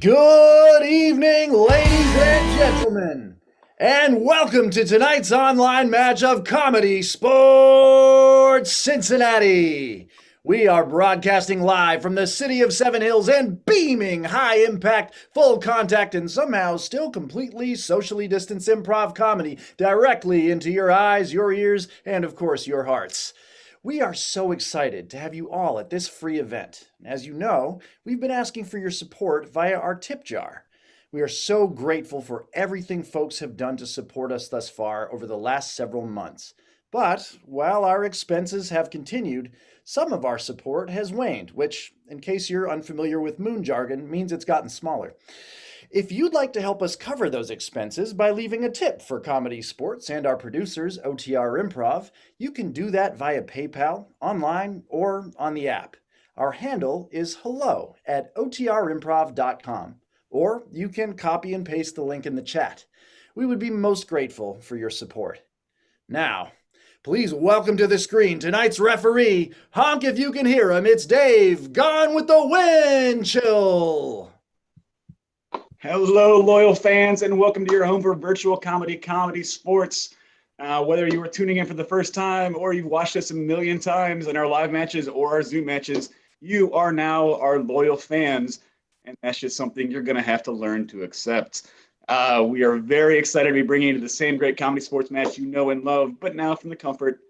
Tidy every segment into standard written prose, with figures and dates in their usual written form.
Good evening, ladies and gentlemen, and welcome to tonight's online match of Comedy Sports Cincinnati. We are broadcasting live from the city of Seven Hills and beaming high impact, full contact, and somehow still completely socially distanced improv comedy directly into your eyes, your ears, and of course, your hearts. We are so excited to have you all at this free event. As you know, we've been asking for your support via our tip jar. We are so grateful for everything folks have done to support us thus far over the last several months. But while our expenses have continued, some of our support has waned, which, in case you're unfamiliar with moon jargon, means it's gotten smaller. If you'd like to help us cover those expenses by leaving a tip for ComedySportz and our producers, OTR Improv, you can do that via PayPal, online, or on the app. Our handle is hello@otrimprov.com, or you can copy and paste the link in the chat. We would be most grateful for your support. Now, please welcome to the screen tonight's referee. Honk if you can hear him. It's Dave, gone with the wind chill. Hello, loyal fans, and welcome to your home for virtual comedy, ComedySportz. Whether you were tuning in for the first time or you've watched us a million times in our live matches or our Zoom matches, you are now our loyal fans, and that's just something you're going to have to learn to accept. We are very excited to be bringing you the same great ComedySportz match you know and love, but now from the comfort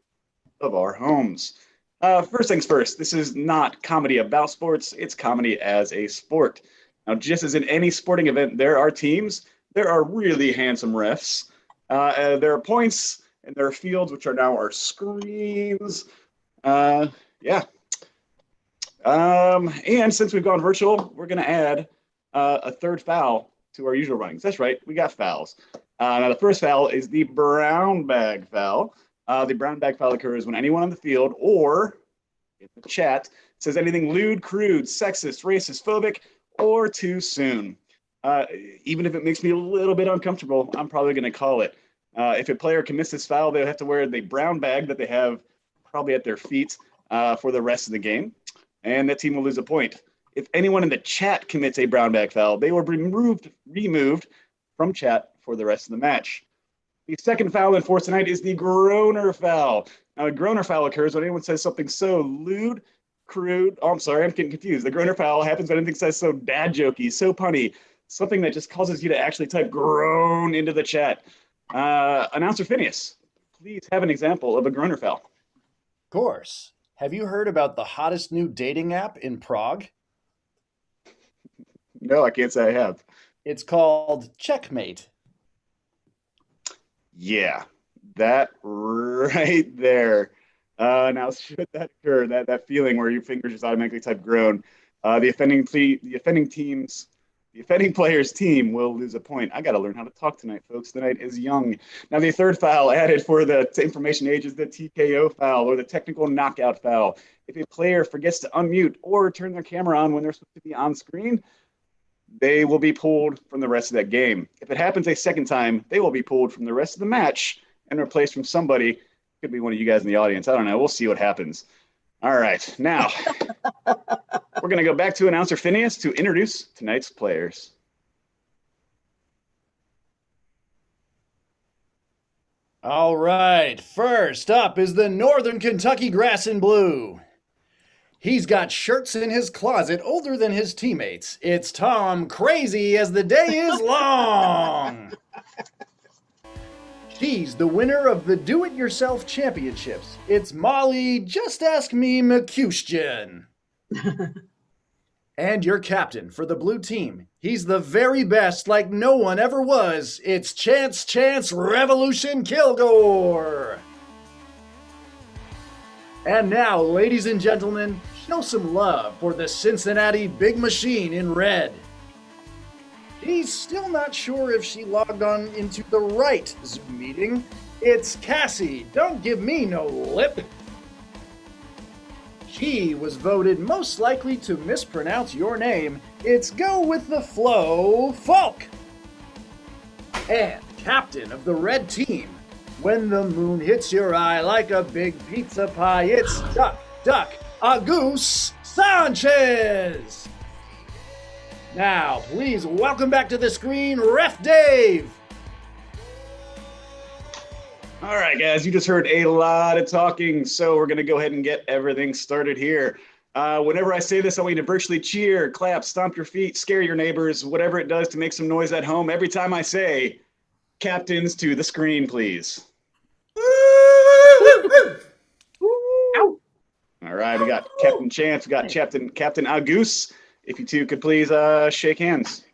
of our homes. First things first, this is not comedy about sports, it's comedy as a sport. Now, just as in any sporting event, there are teams, there are really handsome refs, there are points, and there are fields, which are now our screens. And since we've gone virtual, we're going to add a third foul to our usual runnings. That's right, we got fouls. Now, the first foul is the brown bag foul. The brown bag foul occurs when anyone on the field or in the chat says anything lewd, crude, sexist, racist, phobic, or too soon. Even if it makes me a little bit uncomfortable, I'm probably going to call it. If a player commits this foul, they'll have to wear the brown bag that they have probably at their feet for the rest of the game, and that team will lose a point. If anyone in the chat commits a brown bag foul, they will be removed from chat for the rest of the match. The second foul enforced tonight is the groaner foul. Now, a groaner foul occurs when anyone says something so lewd, crude. Oh, I'm sorry, I'm getting confused. The groaner foul happens when anything says so dad jokey, so punny, something that just causes you to actually type groan into the chat. Announcer Phineas, please have an example of a groaner foul. Of course. Have you heard about the hottest new dating app in Prague? No, I can't say I have. It's called Checkmate. Yeah, that right there. Now, should that occur, that feeling where your fingers just automatically type groan, the offending player's team will lose a point. I got to learn how to talk tonight, folks. The night is young. Now, the third foul added for the information age is the TKO foul, or the technical knockout foul. If a player forgets to unmute or turn their camera on when they're supposed to be on screen, they will be pulled from the rest of that game. If it happens a second time, they will be pulled from the rest of the match and replaced from somebody. Could be one of you guys in the audience. I don't know. We'll see what happens. All right. Now, we're going to go back to announcer Phineas to introduce tonight's players. All right. First up is the Northern Kentucky Grass and Blue. He's got shirts in his closet older than his teammates. It's Tom, crazy as the day is long. She's the winner of the Do-It-Yourself Championships. It's Molly, just ask me McCustian. And your captain for the blue team. He's the very best like no one ever was. It's Chance Revolution Kilgore. And now, ladies and gentlemen, show some love for the Cincinnati Big Machine in red. He's still not sure if she logged on into the right Zoom meeting. It's Cassie, don't give me no lip. She was voted most likely to mispronounce your name. It's Go With The Flow, Falk. And captain of the red team. When the moon hits your eye like a big pizza pie, it's Duck, a Goose Sanchez. Now, please welcome back to the screen, Ref Dave. All right, guys, you just heard a lot of talking, so we're going to go ahead and get everything started here. Whenever I say this, I want you to virtually cheer, clap, stomp your feet, scare your neighbors, whatever it does to make some noise at home. Every time I say, captains to the screen, please. All right, we got Captain Chance, we got Captain Auguste. If you two could please shake hands.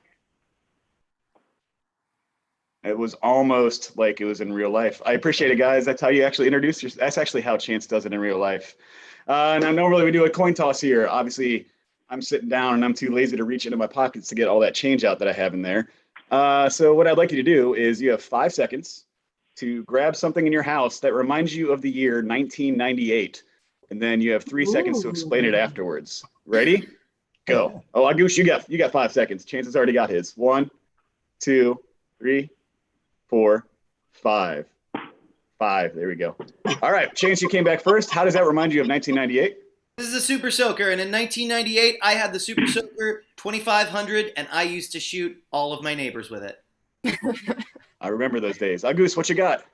It was almost like it was in real life. I appreciate it, guys. That's how you actually introduce yourself. That's actually how Chance does it in real life. Now, normally we do a coin toss here. Obviously, I'm sitting down and I'm too lazy to reach into my pockets to get all that change out that I have in there. So what I'd like you to do is you have 5 seconds to grab something in your house that reminds you of the year 1998. And then you have 3 seconds to explain it afterwards. Ready? Go. Oh, Auguste, you got 5 seconds. Chance has already got his. 1, 2, 3, 4, 5. 5. There we go. All right, Chance, you came back first. How does that remind you of 1998? This is a Super Soaker, and in 1998, I had the Super Soaker 2500, and I used to shoot all of my neighbors with it. I remember those days. Auguste, what you got?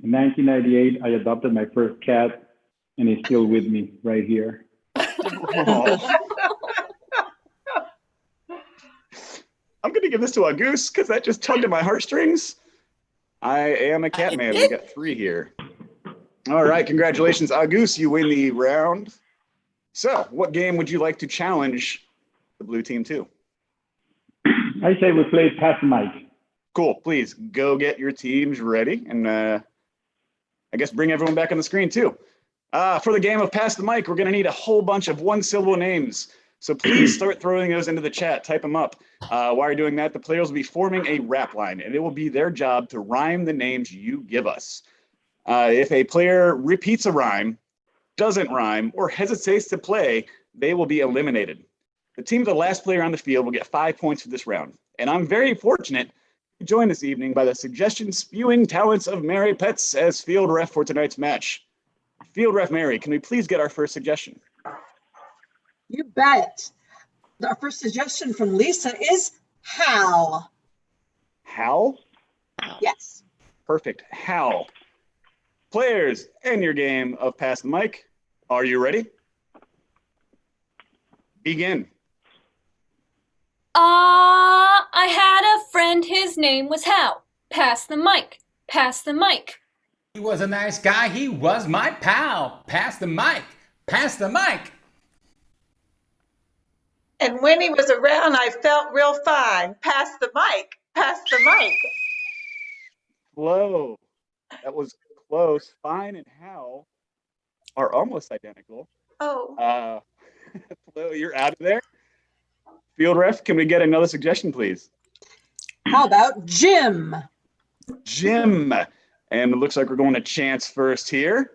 In 1998, I adopted my first cat, and he's still with me right here. Oh. I'm going to give this to Auguste because that just tugged at my heartstrings. I am a cat man. We got 3 here. All right, congratulations, Auguste. You win the round. So, what game would you like to challenge the blue team to? I say we play Pass the Mic. Cool. Please go get your teams ready, and I guess bring everyone back on the screen too. For the game of Pass the Mic, we're going to need a whole bunch of one-syllable names. So please start throwing those into the chat. Type them up. While you're doing that, the players will be forming a rap line, and it will be their job to rhyme the names you give us. If a player repeats a rhyme, doesn't rhyme, or hesitates to play, they will be eliminated. The team of the last player on the field will get 5 points for this round. And I'm very fortunate to be joined this evening by the suggestion-spewing talents of Mary Petz as field ref for tonight's match. Field ref Mary, can we please get our first suggestion? You bet. Our first suggestion from Lisa is Hal. Hal? Yes. Perfect. Hal. Players, in your game of Pass the Mic, are you ready? Begin. I had a friend, his name was Hal. Pass the mic. Pass the mic. He was a nice guy. He was my pal. Pass the mic. Pass the mic. And when he was around, I felt real fine. Pass the mic. Pass the mic. Whoa. That was close. Fine and Hal are almost identical. Oh. Flo, you're out of there. Field ref, can we get another suggestion, please? How about Jim? Jim. And it looks like we're going to Chance first here.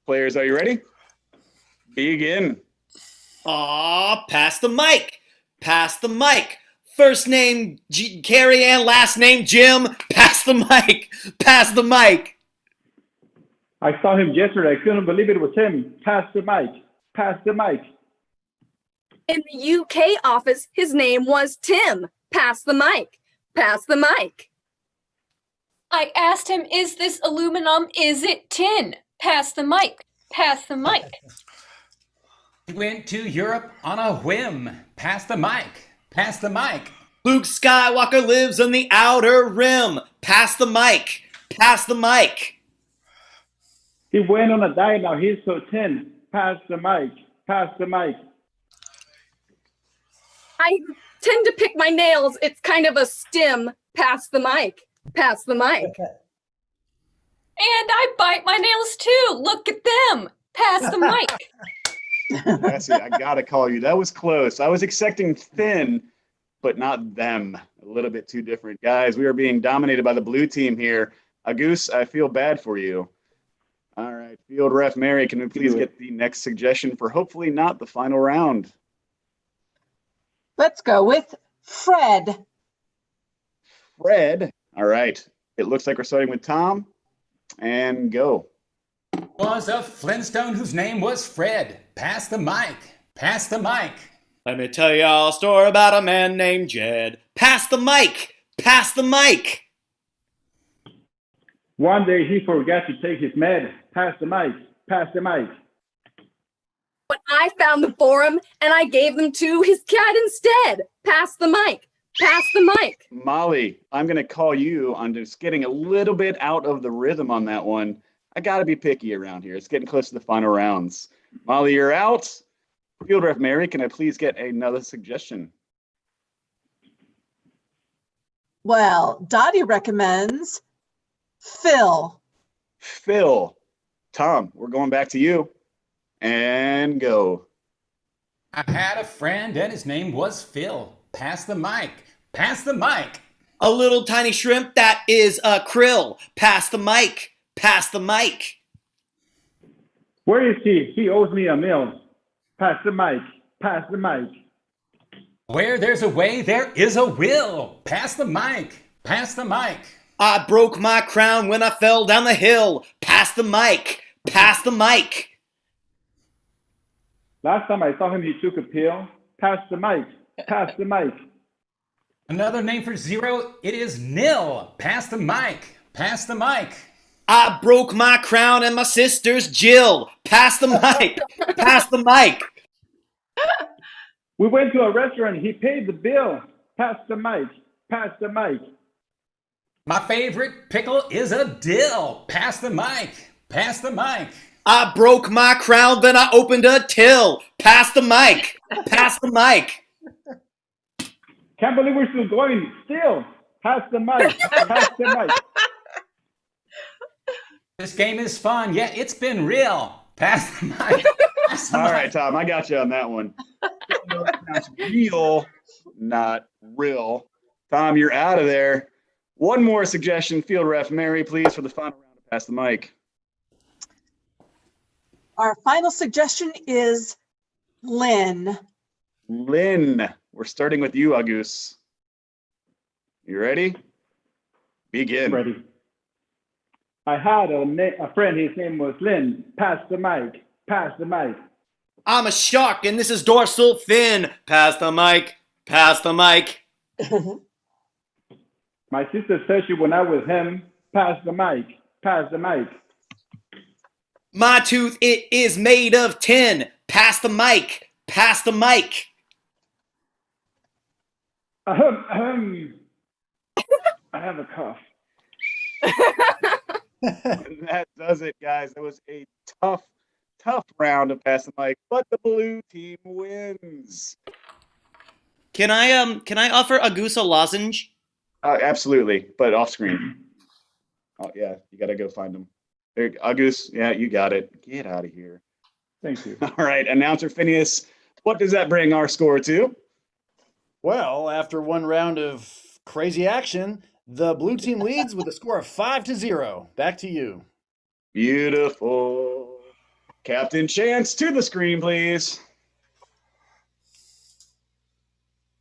Players, are you ready? Begin. Pass the mic. Pass the mic. First name Carrie Ann, last name Jim. Pass the mic. Pass the mic. I saw him yesterday. I couldn't believe it was him. Pass the mic. Pass the mic. In the UK office, his name was Tim. Pass the mic. Pass the mic. I asked him, is this aluminum? Is it tin? Pass the mic. Pass the mic. He went to Europe on a whim. Pass the mic. Pass the mic. Luke Skywalker lives on the outer rim. Pass the mic. Pass the mic. He went on a diet. Now he's so thin. Pass the mic. Pass the mic. I tend to pick my nails. It's kind of a stim. Pass the mic. Pass the mic. And I bite my nails too. Look at them. Pass the mic. That's it. I gotta call you. That was close. I was expecting thin, but not them. A little bit too different. Guys, we are being dominated by the blue team here. Auguste, I feel bad for you. All right, field ref Mary, can we please get the next suggestion for hopefully not the final round? Let's go with Fred. Fred. All right. It looks like we're starting with Tom. And go. Was a Flintstone whose name was Fred. Pass the mic. Pass the mic. Let me tell y'all a story about a man named Jed. Pass the mic! Pass the mic! One day he forgot to take his med. Pass the mic. Pass the mic. But I found them for him and I gave them to his cat instead. Pass the mic. Pass the mic. Molly, I'm going to call you on just getting a little bit out of the rhythm on that one. I got to be picky around here. It's getting close to the final rounds. Molly, you're out. Field Ref Mary, can I please get another suggestion? Well, Dottie recommends Phil. Phil. Tom, we're going back to you. And go. I had a friend and his name was Phil. Pass the mic. Pass the mic. A little tiny shrimp that is a krill. Pass the mic. Pass the mic. Where is he? He owes me a meal. Pass the mic. Pass the mic. Where there's a way, there is a will. Pass the mic. Pass the mic. I broke my crown when I fell down the hill. Pass the mic. Pass the mic. Last time I saw him, he took a pill. Pass the mic. Pass the mic. Another name for zero, it is nil. Pass the mic. Pass the mic. I broke my crown and my sister's Jill. Pass the mic. Pass the mic. We went to a restaurant. He paid the bill. Pass the mic. Pass the mic. My favorite pickle is a dill. Pass the mic. Pass the mic. I broke my crown, then I opened a till. Pass the mic. Pass the mic. Can't believe we're still going. Still. Pass the mic. Pass the mic. This game is fun. Yeah, it's been real. Pass the mic. Pass the All mic. right, Tom, I got you on that one. It's real, not real. Tom, you're out of there. One more suggestion, Field Ref Mary, please, for the final round of Pass the Mic. Our final suggestion is Lynn. Lynn, we're starting with you, Auguste. You ready? Begin. Ready. I had a friend. His name was Lynn. Pass the mic. Pass the mic. I'm a shark and this is dorsal fin. Pass the mic. Pass the mic. My sister said she went out with him. Pass the mic. Pass the mic. My tooth, it is made of tin. Pass the mic. Pass the mic. Ahem, ahem. I have a cough. And that does it, guys. That was a tough round of Pass the Mic, but the blue team wins. Can I offer Auguste a lozenge? Absolutely, but off screen. Oh yeah, you gotta go find them. There, Auguste. Yeah, you got it. Get out of here. Thank you. All right, announcer Phineas. What does that bring our score to? Well, after one round of crazy action, the blue team leads with a score of 5-0. Back to you. Beautiful. Captain Chance, to the screen, please.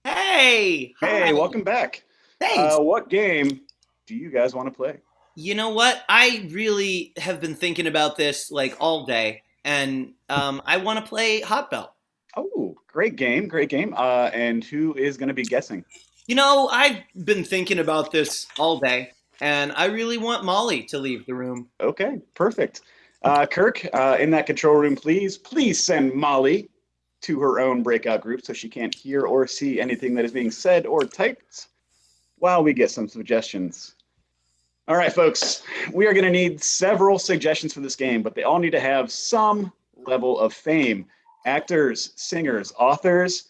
Hey. Hey, Hi. welcome back. Thanks. What game do you guys want to play? You know what? I really have been thinking about this like all day, and I want to play Hot Belt. Oh, great game, great game. And who is going to be guessing? You know, I've been thinking about this all day, and I really want Molly to leave the room. Okay, perfect. Kirk, in that control room, please send Molly to her own breakout group so she can't hear or see anything that is being said or typed while we get some suggestions. All right, folks, we are going to need several suggestions for this game, but they all need to have some level of fame. Actors, singers, authors.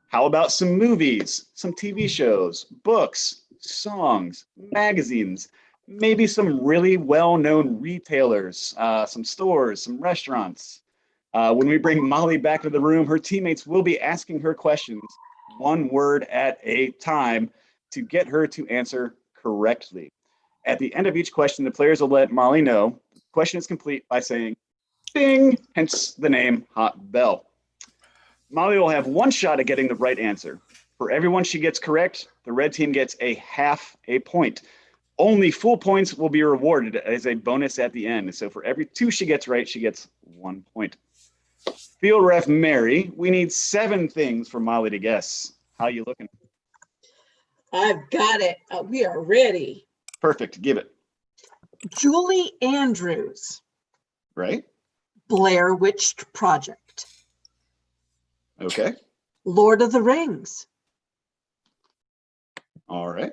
How about some movies, some TV shows, books, songs, magazines, maybe some really well-known retailers, some stores, some restaurants. When we bring Molly back to the room, her teammates will be asking her questions, one word at a time, to get her to answer correctly. At the end of each question, the players will let Molly know the question is complete by saying, ding, hence the name Hot Bell. Molly will have one shot at getting the right answer. For everyone she gets correct, the red team gets a half a point. Only full points will be rewarded as a bonus at the end. So for every 2 she gets right, she gets 1 point. Field ref Mary, we need 7 things for Molly to guess. How you looking? I've got it. We are ready. Perfect. Give it. Julie Andrews, Right? Blair Witch Project, Okay. Lord of the Rings, All right.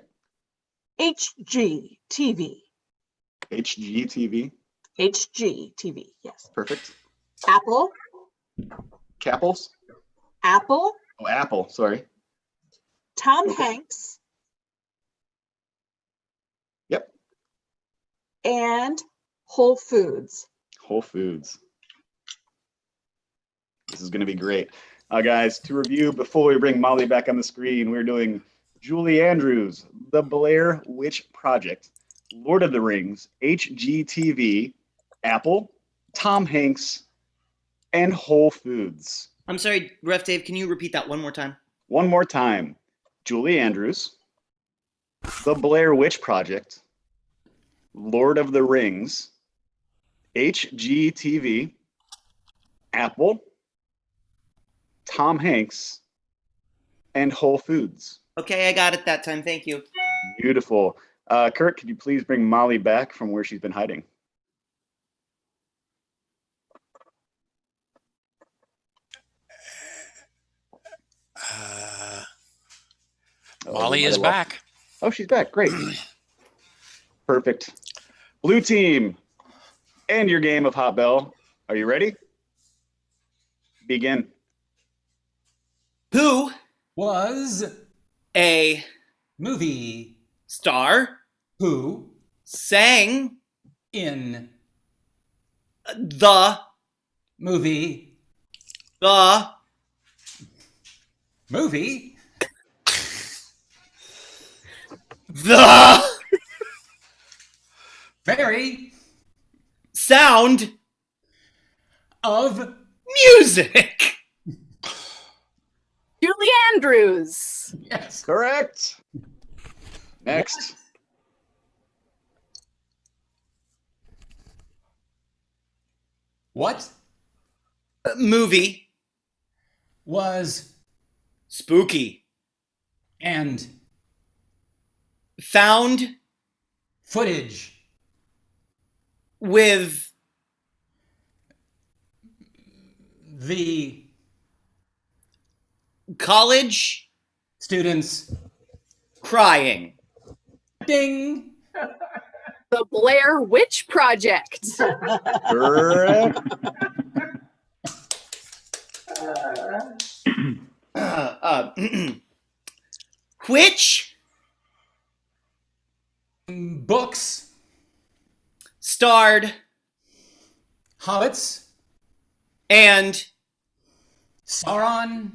HGTV, HGTV. HGTV, yes. Perfect. Apple, Capples. Apple, Oh, Apple. Sorry. Tom Okay. Hanks, Yep. and Whole Foods. Whole Foods. This is going to be great. Guys, to review before we bring Molly back on the screen, we're doing Julie Andrews, The Blair Witch Project, Lord of the Rings, HGTV, Apple, Tom Hanks, and Whole Foods. I'm sorry, Ref Dave, can you repeat that one more time? One more time. Julie Andrews, The Blair Witch Project, Lord of the Rings, HGTV, Apple, Tom Hanks, and Whole Foods. Okay, I got it that time. Thank you. Beautiful. Kurt, could you please bring Molly back from where she's been hiding? Molly is back. Oh, she's back. Great. Perfect. Blue team, and your game of Hot Bell. Are you ready? Begin. Who Was a movie star who sang in the movie the movie the very sound of music? Julie Andrews. yes. Correct. Next. What Movie was spooky and found footage with the college students crying? ding The Blair Witch Project. Correct. Which books starred hobbits and Sauron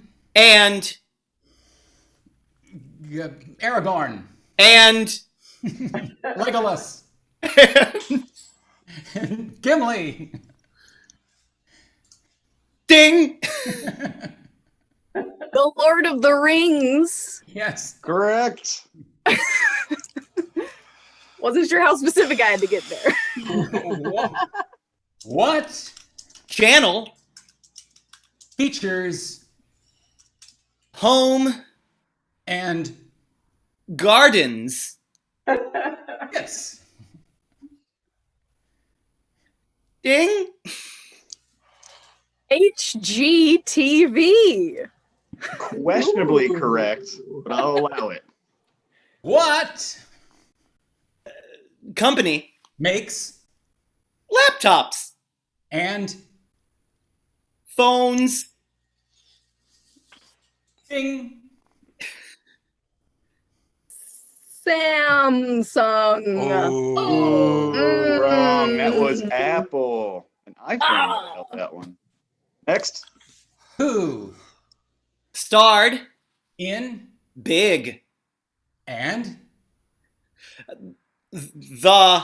Aragorn and Legolas Gimli ding The Lord of the Rings. yes Correct. Wasn't sure how specific I had to get there. what channel features home and gardens yes ding HGTV. Questionably correct, but I'll allow it. what company makes laptops and phones ding Samsung. Oh, wrong. That was Apple. An iPhone about that one. Next. who starred in big and the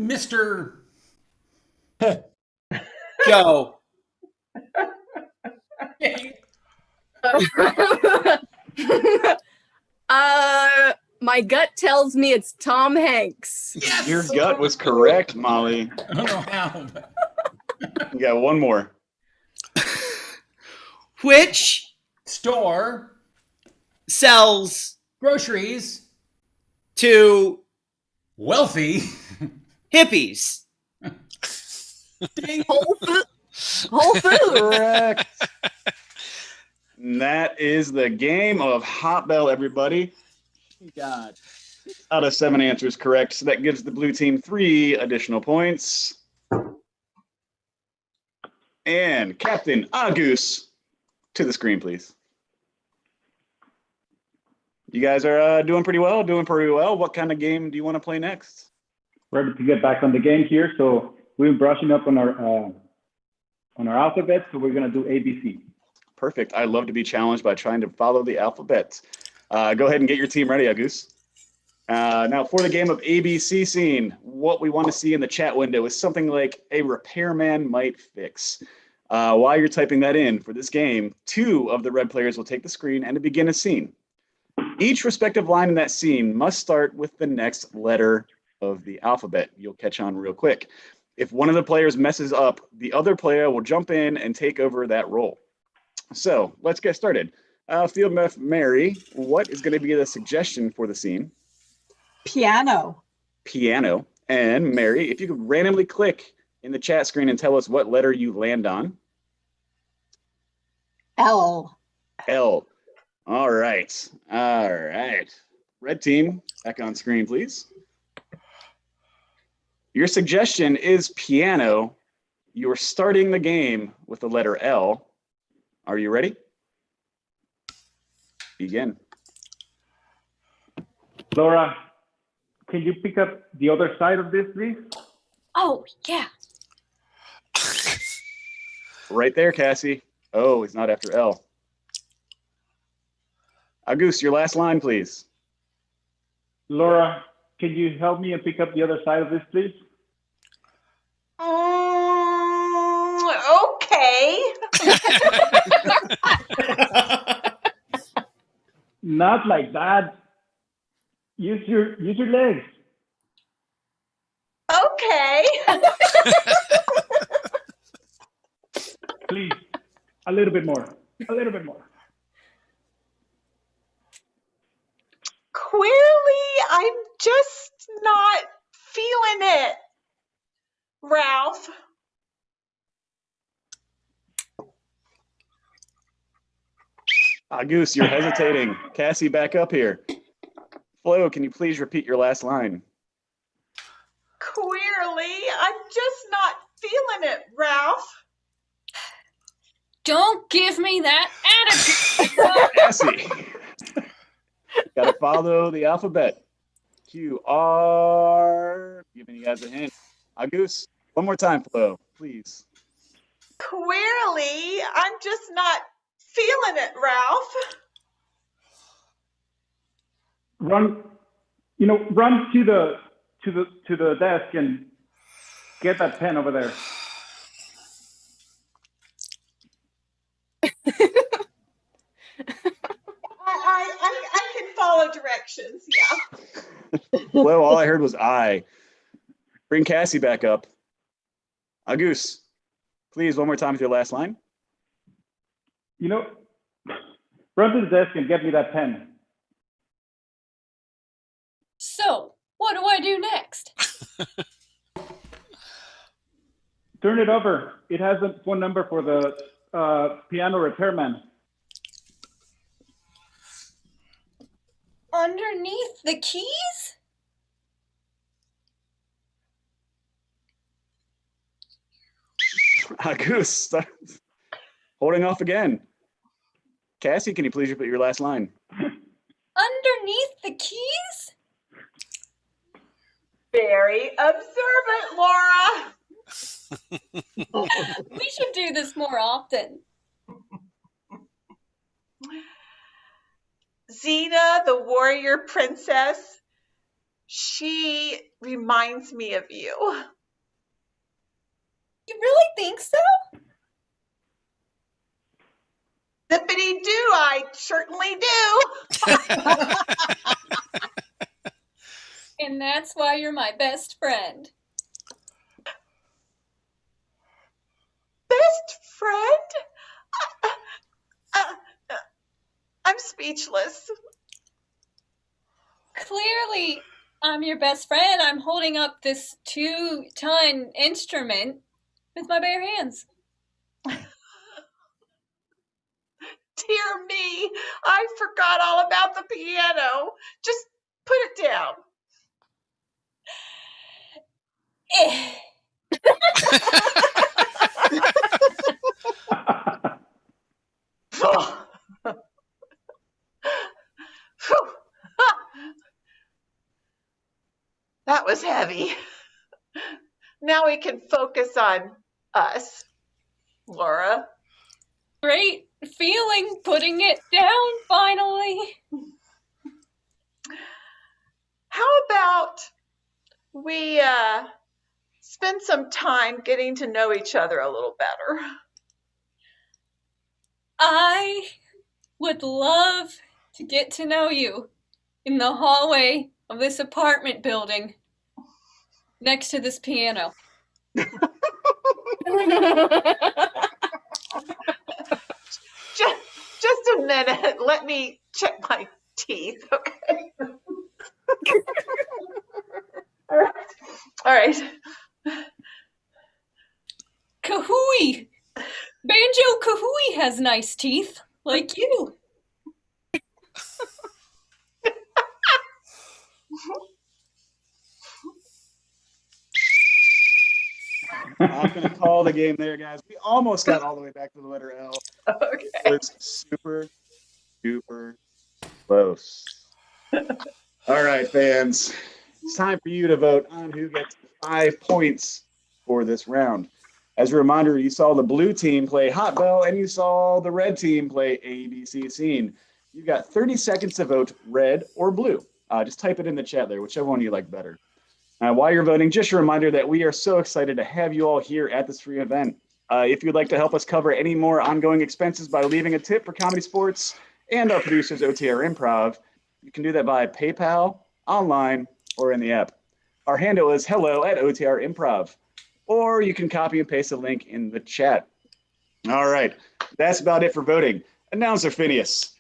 Mr. show My gut tells me it's Tom Hanks. Yes! Your gut was correct, Molly. I don't know how. But... You got one more. Which Store sells groceries to wealthy hippies? Whole Foods. Correct. And that is the game of Hot Bell, everybody. She got 6 out of 7 answers correct, so that gives the blue team 3 additional points. And Captain Agus, to the screen, please. You guys are doing pretty well. What kind of game do you want to play next? Ready to get back on the game here. So we've been brushing up on our alphabet. So we're gonna do ABC. Perfect. I love to be challenged by trying to follow the alphabet. Go ahead and get your team ready, Agus. Now for the game of ABC scene, what we want to see in the chat window is something like a repairman might fix. While you're typing that in for this game, 2 of the red players will take the screen and begin a scene. Each respective line in that scene must start with the next letter of the alphabet. You'll catch on real quick. If one of the players messes up, the other player will jump in and take over that role. So let's get started. Field Ref Mary, what is going to be the suggestion for the scene? Piano. Piano. And Mary, if you could randomly click in the chat screen and tell us what letter you land on. L. L. All right. All right. Red team, back on screen, please. Your suggestion is piano. You're starting the game with the letter L. Are you ready? Begin. Laura, can you pick up the other side of this, please? Oh, yeah. Right there, Cassie. Oh, it's not after L. Auguste, your last line, please. Laura, can you help me and pick up the other side of this, please? Okay. Not like that. Use your legs. Okay. Please, a little bit more. A little bit more. Clearly, I'm just not feeling it, Ralph. Auguste, you're hesitating. Cassie, back up here. Flo, can you please repeat your last line? Clearly, I'm just not feeling it, Ralph. Don't give me that attitude. Cassie. Gotta follow the alphabet. Q, R. Giving you guys a hint. Auguste, one more time, Flo, please. Clearly, I'm just not feeling it, Ralph. Run to the desk and get that pen over there. I can follow directions, yeah. Flo, all I heard was I. Bring Cassie back up. Auguste, please, one more time with your last line. Run to the desk and get me that pen. So, what do I do next? Turn it over. It has a phone number for the piano repairman. Underneath the keys? Auguste, holding off again. Cassie, can you please repeat your last line? Underneath the keys? Very observant, Laura. We should do this more often. Xena, the warrior princess, she reminds me of you. You really think so? Zippity-doo, I certainly do. And that's why you're my best friend. Best friend? I'm speechless. Clearly, I'm your best friend. I'm holding up this 2-ton instrument with my bare hands. Dear me, I forgot all about the piano. Just put it down. That was heavy. Now we can focus on us, Laura. Great feeling putting it down finally. How about we spend some time getting to know each other a little better? I would love to get to know you in the hallway of this apartment building next to this piano. Just a minute. Let me check my teeth, okay? All right. Kahooey! Banjo Kahooey has nice teeth, like you. I'm going to call the game there, guys. We almost got all the way back to the letter L. Okay. It was super, super close. All right, fans. It's time for you to vote on who gets 5 points for this round. As a reminder, you saw the blue team play Hot Bell and you saw the red team play ABC Scene. You've got 30 seconds to vote red or blue. Just type it in the chat there, whichever one you like better. While you're voting, just a reminder that we are so excited to have you all here at this free event. If you'd like to help us cover any more ongoing expenses by leaving a tip for ComedySportz and our producers, OTR Improv, you can do that via PayPal, online, or in the app. Our handle is hello@OTR Improv, or you can copy and paste the link in the chat. All right, that's about it for voting. Announcer Phineas,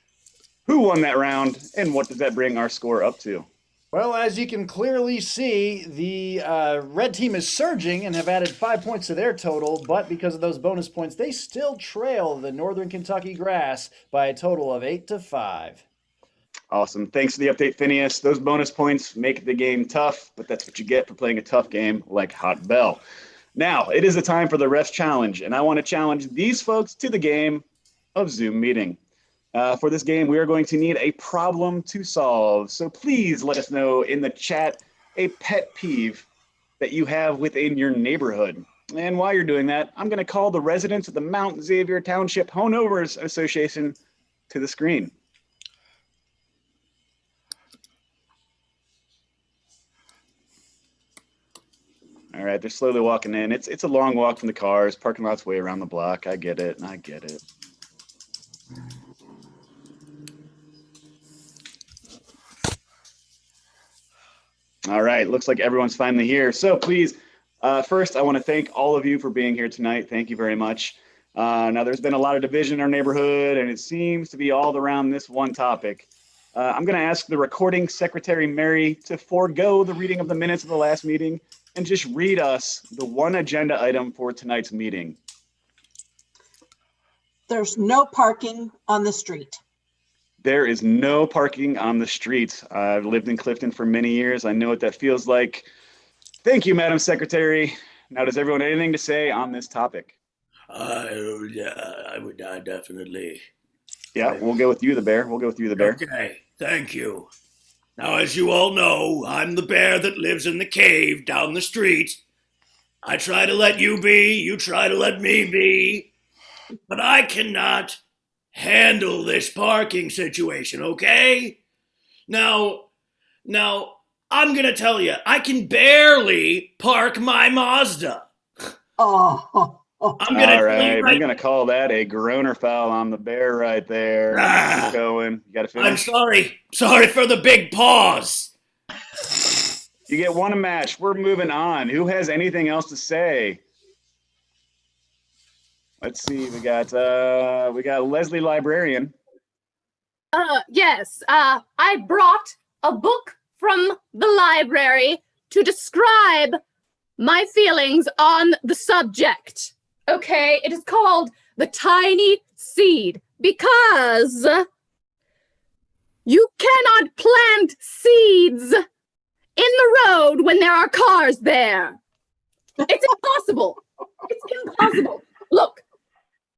who won that round, and what does that bring our score up to? Well, as you can clearly see, the red team is surging and have added 5 points to their total, but because of those bonus points, they still trail the Northern Kentucky Grass by a total of 8-5. Awesome. Thanks for the update, Phineas. Those bonus points make the game tough, but that's what you get for playing a tough game like Hot Bell. Now, it is the time for the refs challenge, and I want to challenge these folks to the game of Zoom meeting. For this game, we are going to need a problem to solve. So please let us know in the chat a pet peeve that you have within your neighborhood. And while you're doing that, I'm going to call the residents of the Mount Xavier Township Homeowners Association to the screen. All right, they're slowly walking in. It's a long walk from the cars. Parking lot's way around the block. I get it. I get it. All right, looks like everyone's finally here. So please, first, I want to thank all of you for being here tonight. Thank you very much. Now, there's been a lot of division in our neighborhood, and it seems to be all around this one topic. I'm going to ask the recording secretary, Mary, to forego the reading of the minutes of the last meeting and just read us the one agenda item for tonight's meeting. There's no parking on the street. There is no parking on the streets. I've lived in Clifton for many years. I know what that feels like. Thank you, Madam Secretary. Now, does everyone have anything to say on this topic? I would definitely. Yeah, we'll go with you, the bear. We'll go with you, the bear. Okay, thank you. Now, as you all know, I'm the bear that lives in the cave down the street. I try to let you be, you try to let me be, but I cannot handle this parking situation, okay? Now, I'm gonna tell you, I can barely park my Mazda. Oh. I'm gonna call that a groaner foul on the bear right there. Keep going. You gotta finish. I'm sorry for the big pause. You get one match. We're moving on. Who has anything else to say? Let's see. We got Leslie Librarian. Yes. I brought a book from the library to describe my feelings on the subject. Okay, it is called The Tiny Seed because you cannot plant seeds in the road when there are cars there. It's impossible. It's impossible. Look,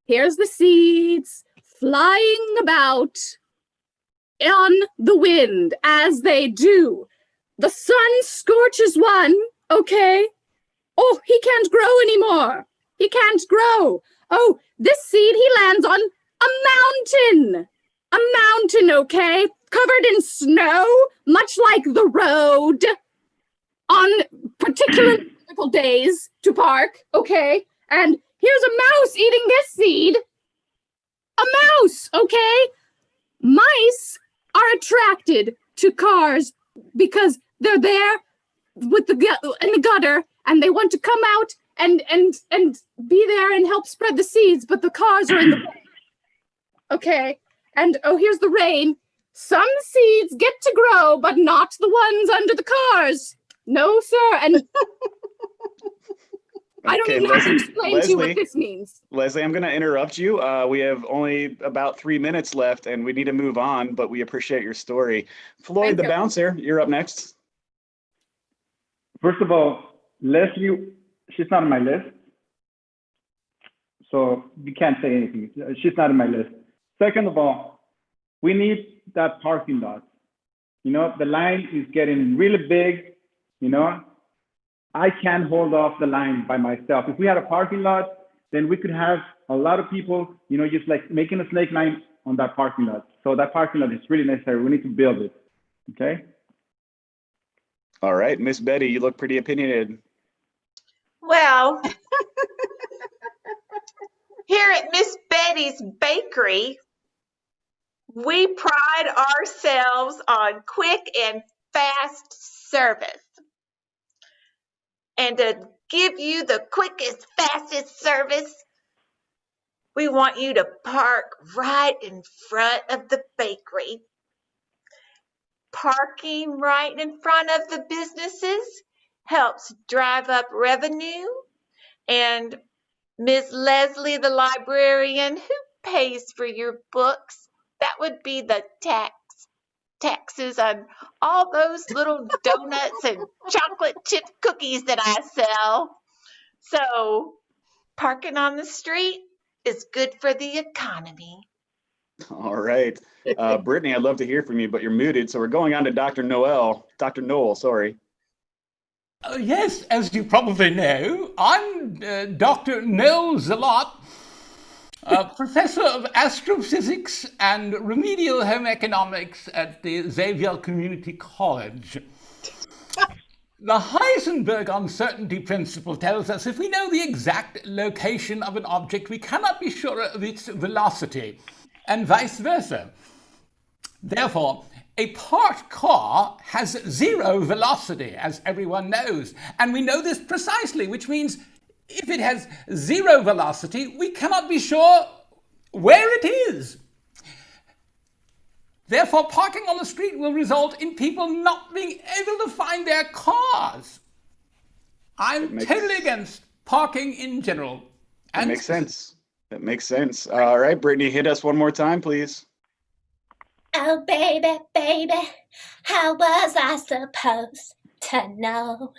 here's the seeds flying about on the wind as they do. The sun scorches one, okay? Oh, he can't grow anymore. He can't grow. Oh, this seed he lands on a mountain. A mountain, okay? Covered in snow, much like the road on particular difficult days to park, okay? And here's a mouse eating this seed. A mouse, okay? Mice are attracted to cars because they're there with in the gutter and they want to come out and be there and help spread the seeds, but the cars are in the way. Okay, and oh, here's the rain. Some seeds get to grow, but not the ones under the cars. No, sir. And I don't even have to explain to you what this means. Leslie, I'm going to interrupt you. We have only about 3 minutes left, and we need to move on, but we appreciate your story. Floyd, the bouncer, you're up next. First of all, Leslie, she's not on my list. So you can't say anything. She's not on my list. Second of all, we need that parking lot. You know, the line is getting really big, you know. I can't hold off the line by myself. If we had a parking lot, then we could have a lot of people, you know, just like making a snake line on that parking lot. So that parking lot is really necessary. We need to build it. Okay. All right, Miss Betty, you look pretty opinionated. Well, here at Miss Betty's Bakery, we pride ourselves on quick and fast service. And to give you the quickest, fastest service, we want you to park right in front of the bakery. Parking right in front of the businesses helps drive up revenue. And Ms. Leslie, the librarian, who pays for your books? That would be the taxes on all those little donuts and chocolate chip cookies that I sell. So parking on the street is good for the economy. All right. Brittany, I'd love to hear from you, but you're muted. So we're going on to Dr. Noel, sorry. Yes, as you probably know, I'm Dr. Noel Zalot, professor of astrophysics and remedial home economics at the Xavier Community College. The Heisenberg uncertainty principle tells us if we know the exact location of an object, we cannot be sure of its velocity, and vice versa. Therefore, a parked car has zero velocity, as everyone knows, and we know this precisely, which means if it has zero velocity, we cannot be sure where it is. Therefore, parking on the street will result in people not being able to find their cars. I'm totally against parking in general. That makes sense. That makes sense. All right, Brittany, hit us one more time, please. Oh, baby, baby, how was I supposed to know?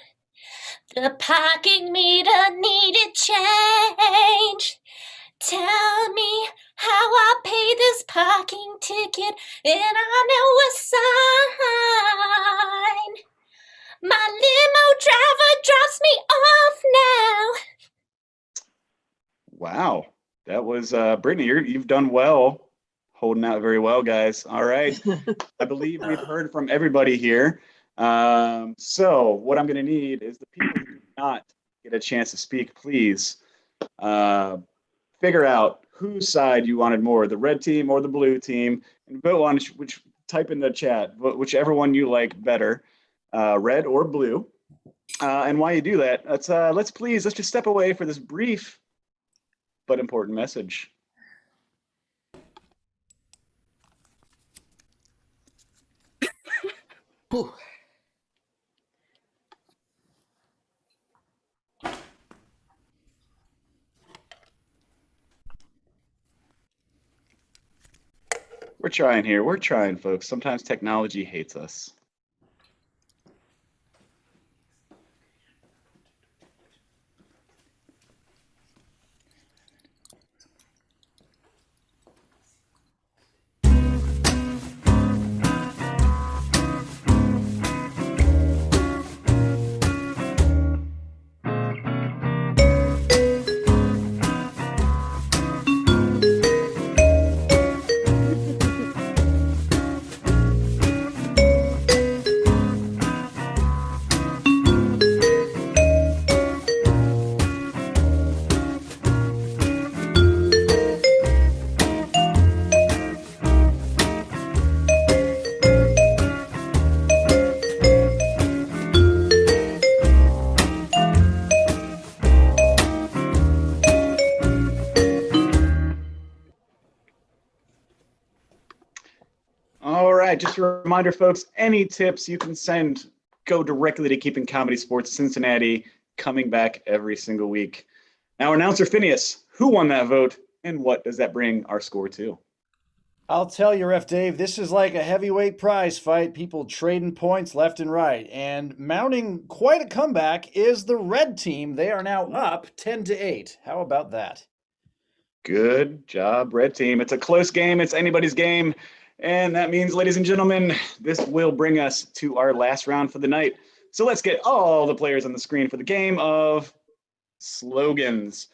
The parking meter needed change. Tell me how I pay this parking ticket and I know a sign. My limo driver drops me off now. Wow. That was, Brittany, you've done well. Holding out very well, guys. All right. I believe we've heard from everybody here. So what I'm going to need is the people who do not get a chance to speak, please figure out whose side you wanted more, the red team or the blue team, and vote on which type in the chat, whichever one you like better. red or blue. And while you do that, let's just step away for this brief but important message. We're trying here. We're trying, folks. Sometimes technology hates us. All right, just a reminder, folks, any tips you can send go directly to Keeping Comedy Sports Cincinnati, coming back every single week. Now, announcer Phineas, who won that vote, and what does that bring our score to? I'll tell you, Ref Dave, this is like a heavyweight prize fight. People trading points left and right. And mounting quite a comeback is the red team. They are now up 10-8. How about that? Good job, red team. It's a close game. It's anybody's game. And that means, ladies and gentlemen, this will bring us to our last round for the night. So let's get all the players on the screen for the game of slogans.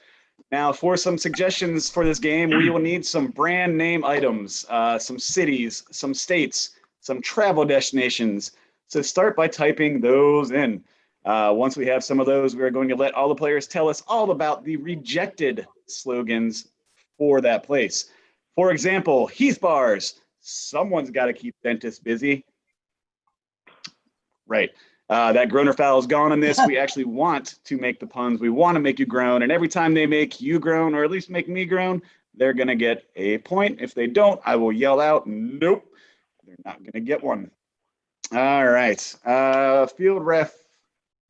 Now, for some suggestions for this game, we will need some brand name items, some cities, some states, some travel destinations. So start by typing those in. Once we have some of those, we are going to let all the players tell us all about the rejected slogans for that place. For example, Heath Bars. Someone's got to keep dentists busy. Right. That groaner foul is gone on this. We actually want to make the puns. We want to make you groan. And every time they make you groan, or at least make me groan, they're going to get a point. If they don't, I will yell out, nope, they're not going to get one. All right. Field ref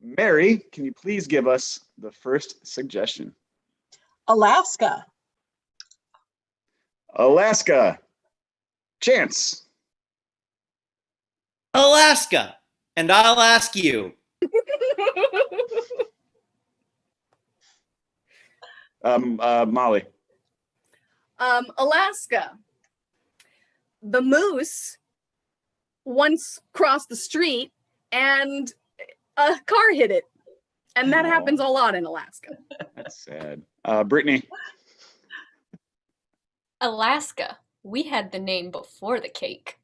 Mary, can you please give us the first suggestion? Alaska. Alaska. Chance. Alaska. And I'll ask you. Molly. Alaska. The moose once crossed the street and a car hit it. And that happens a lot in Alaska. That's sad. Brittany. Alaska. We had the name before the cake.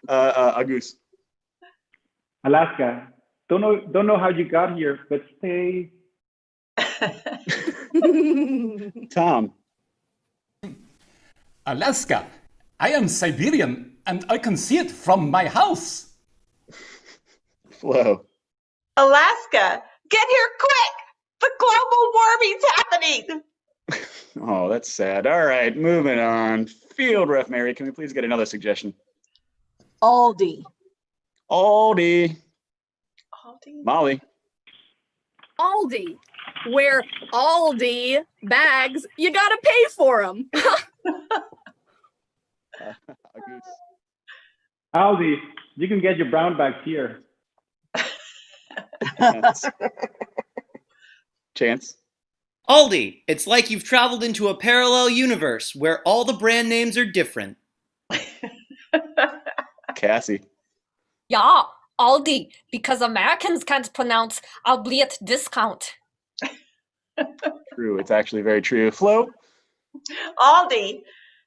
Agus. Alaska. Don't know how you got here, but stay. Tom. Alaska. I am Siberian and I can see it from my house. Flo. Alaska, get here quick! The global warming's happening! Oh, that's sad. All right, moving on. Field ref Mary, can we please get another suggestion? Aldi. Aldi. Aldi. Molly. Aldi. Where Aldi bags, you gotta pay for them. Aldi, you can get your brown bags here. Chance. Aldi, it's like you've traveled into a parallel universe where all the brand names are different. Cassie. Yeah, Aldi, because Americans can't pronounce albeit discount. True, it's actually very true. Flo. Aldi,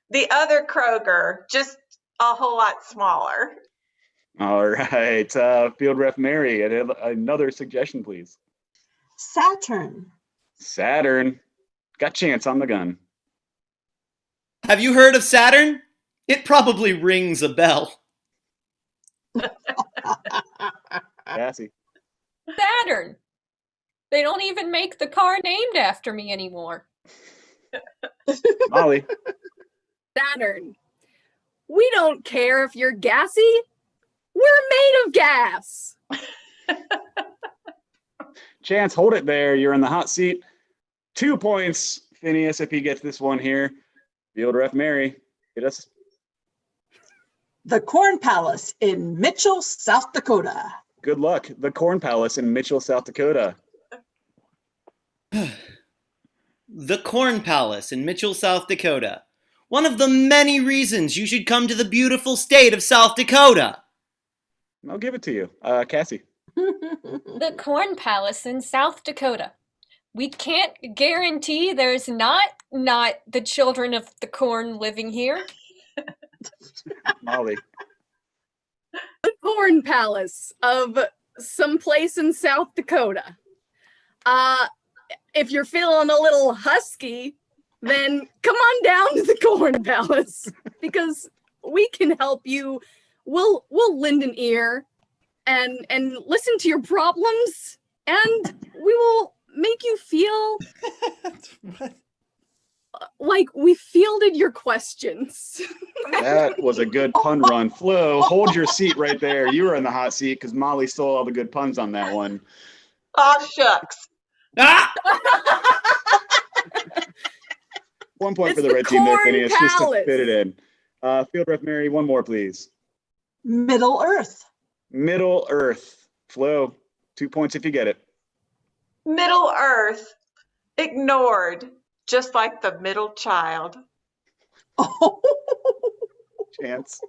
the other Kroger, just a whole lot smaller. All right, field ref Mary, another suggestion, please. Saturn. Saturn. Got Chance on the gun. Have you heard of Saturn? It probably rings a bell. Cassie. Saturn. They don't even make the car named after me anymore. Molly. Saturn. We don't care if you're gassy. We're made of gas. Chance, hold it there. You're in the hot seat. 2 points, Phineas, if he gets this one here. Field ref Mary, hit us. The Corn Palace in Mitchell, South Dakota. Good luck. The Corn Palace in Mitchell, South Dakota. The Corn Palace in Mitchell, South Dakota. One of the many reasons you should come to the beautiful state of South Dakota. I'll give it to you. Cassie. The Corn Palace in South Dakota. We can't guarantee there's not the children of the corn living here. Molly. The Corn Palace of some place in South Dakota. If you're feeling a little husky, then come on down to the Corn Palace because we can help you. We'll lend an ear and listen to your problems, and we will make you feel like we fielded your questions. That was a good pun run. Flo, hold your seat right there. You were in the hot seat because Molly stole all the good puns on that one. Oh, shucks. Ah! 1 point It's for the the red team there, Corn Phineas, just to Palace. fit it in. Field ref Mary, one more, please. Middle Earth. Middle Earth. Flo, 2 points if you get it. Middle Earth. Ignored. Just like the middle child. Chance.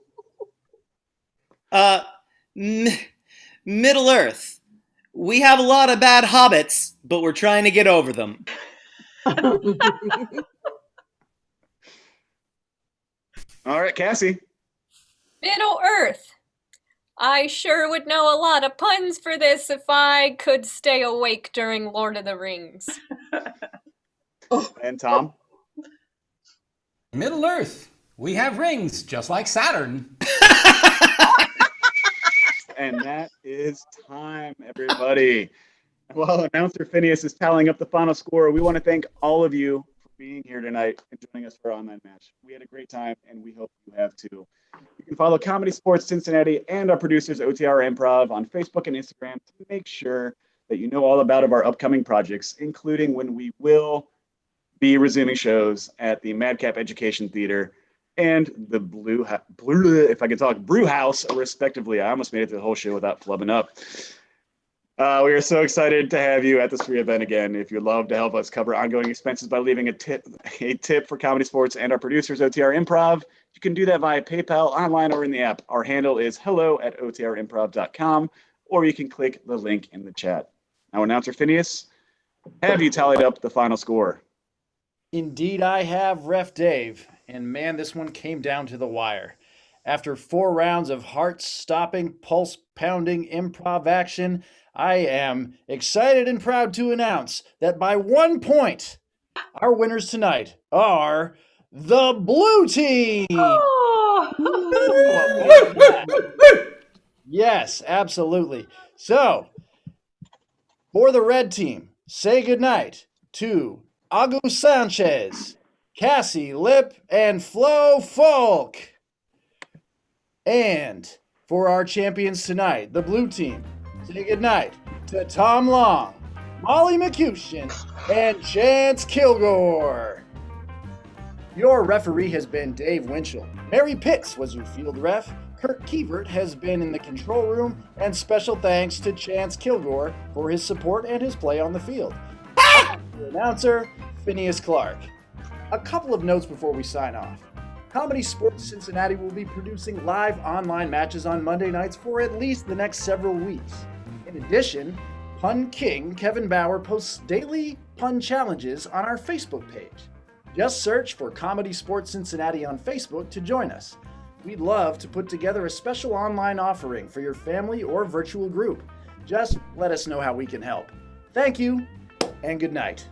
Middle Earth. We have a lot of bad hobbits, but we're trying to get over them. All right, Cassie. Middle Earth. I sure would know a lot of puns for this if I could stay awake during Lord of the Rings. And Tom. Middle Earth. We have rings, just like Saturn. And that is time, everybody. While announcer Phineas is tallying up the final score, we want to thank all of you for being here tonight and joining us for our online match. We had a great time, and we hope you have too. You can follow ComedySportz Cincinnati and our producers, OTR Improv, on Facebook and Instagram to make sure that you know all about our upcoming projects, including when we will be resuming shows at the Madcap Education Theater and the Blue, if I can talk, Brew House, respectively. I almost made it through the whole show without flubbing up. We are so excited to have you at this free event again. If you'd love to help us cover ongoing expenses by leaving a tip for ComedySportz and our producers, OTR Improv, you can do that via PayPal, online, or in the app. Our handle is hello@otrimprov.com, or you can click the link in the chat. Now, announcer Phineas, have you tallied up the final score? Indeed, I have, Ref Dave. And man, this one came down to the wire. After 4 rounds of heart-stopping, pulse-pounding improv action, I am excited and proud to announce that by 1 point, our winners tonight are the Blue Team. Yes, absolutely. So, for the Red Team, say goodnight to Agus Sanchez, Cassie Lip, and Flo Folk. And for our champions tonight, the Blue Team, say goodnight to Tom Long, Molly McCushin, and Chance Kilgore. Your referee has been Dave Winchell. Mary Pitts was your field ref. Kurt Kievert has been in the control room, and special thanks to Chance Kilgore for his support and his play on the field. Your announcer, Phineas Clark. A couple of notes before we sign off. ComedySportz Cincinnati will be producing live online matches on Monday nights for at least the next several weeks. In addition, Pun King Kevin Bauer posts daily pun challenges on our Facebook page. Just search for ComedySportz Cincinnati on Facebook to join us. We'd love to put together a special online offering for your family or virtual group. Just let us know how we can help. Thank you, and good night.